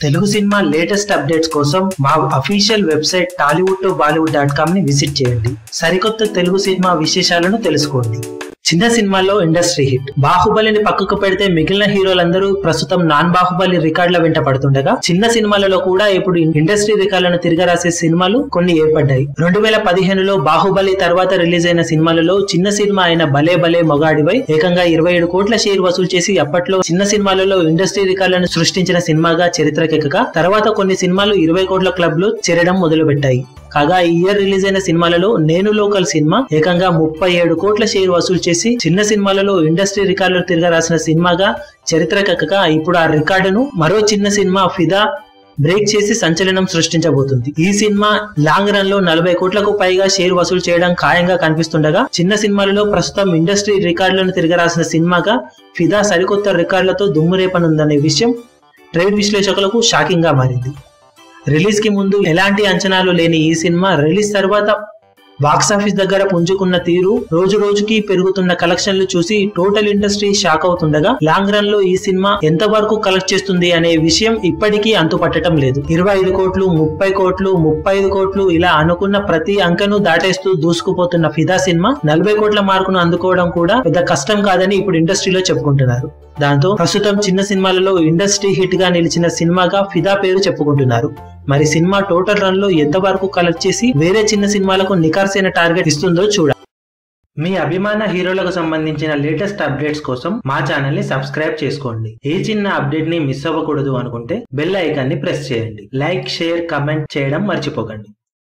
Telugu cinema latest updates కోసం మా official website tollywood2bollywood.com ని విజిట్ చేయండి. సరికొత్త తెలుగు సినిమా విశేషాలను తెలుసుకోండి. చిన్న సినిమాల్లో ఇండస్ట్రీ హిట్. బాహుబలిని పక్కకు పెడితే మిగిలిన హీరోలందరూ ప్రస్తుతం నాన్ బాహుబలి రికార్డుల వెంట పడుతుండగా చిన్న సినిమాలలో కూడా ఇప్పుడు ఇండస్ట్రీ రికార్డులను తిరగరాసే సినిమాలు కొన్ని ఏర్పడ్డాయి. 2015లో బాహుబలి తర్వాత రిలీజ్ అయిన సినిమాలలో చిన్న సినిమా అయిన భలే భలే మొగాడివై ఏకంగా 27 కోట్ల షేర్ వసూలు చేసి అప్పట్లో చిన్న సినిమాలలో ఇండస్ట్రీ రికార్డులను సృష్టించిన సినిమాగా చరిత్రకెక్కగా తర్వాత కొన్ని సినిమాలు 20 కోట్ల క్లబ్ లో చేరడం మొదలుపెట్టాయి. కాగా ఈ ఇయర్ రిలీజ్ అయిన సినిమాలలో నేను లోకల్ సినిమా ఏకంగా 37 కోట్ల షేర్ వసూలు చేసి చిన్న సినిమాలలో ఇండస్ట్రీ రికార్డులు తిరగరాసిన సినిమాగా చరిత్రకెక్కగా ఇప్పుడు ఆ రికార్డును మరో చిన్న సినిమా ఫిదా బ్రేక్ చేసి సంచలనం సృష్టించబోతుంది. ఈ సినిమా లాంగ్ రన్ లో 40 కోట్లకు పైగా షేర్ వసూలు చేయడం ఖాయంగా కనిపిస్తుండగా చిన్న సినిమాలలో ప్రస్తుతం ఇండస్ట్రీ రికార్డులను తిరగరాసిన సినిమాగా ఫిదా సరికొత్త రికార్డులతో దుమ్మురేపనుందనే విషయం ట్రేడ్ విశ్లేషకులకు షాకింగ్ గా మారింది. రిలీజ్ కి ముందు ఎలాంటి అంచనాలు లేని ఈ సినిమా రిలీజ్ తర్వాత బాక్సాఫీస్ దగ్గర పుంజుకున్న తీరు రోజు రోజుకి పెరుగుతున్న కలెక్షన్లు చూసి టోటల్ ఇండస్ట్రీ షాక్ అవుతుండగా లాంగ్ రన్ లో ఈ సినిమా ఎంత వరకు కలెక్ట్ చేస్తుంది అనే విషయం ఇప్పటికీ అంతుపట్టడం లేదు. 25 కోట్లు 30 కోట్లు 35 కోట్లు ఇలా అనుకున్న ప్రతి అంకెను దాటేస్తూ దూసుకుపోతున్న ఫిదా సినిమా 40 కోట్ల మార్కును అందుకోవడం కూడా పెద్ద కష్టం కాదని ఇప్పుడు ఇండస్ట్రీలో చెప్పుకుంటున్నారు. దాంతో ప్రస్తుతం చిన్న సినిమాలలో ఇండస్ట్రీ హిట్ గా నిలిచిన సినిమాగా ఫిదా పేరు చెప్పుకుంటున్నారు. మరి సినిమా టోటల్ రన్ లో ఎంత వరకు కలెక్ట్ చేసి వేరే చిన్న సినిమాలకు నికార్సైన టార్గెట్ ఇస్తుందో చూడాలి. మీ అభిమాన హీరోలకు సంబంధించిన లేటెస్ట్ అప్డేట్స్ కోసం మా ఛానల్ ని సబ్స్క్రైబ్ చేసుకోండి. ఏ చిన్న అప్డేట్ ని మిస్ అవ్వకూడదు అనుకుంటే బెల్ ఐకాన్ ని ప్రెస్ చేయండి. లైక్, షేర్, కమెంట్ చేయడం మర్చిపోకండి.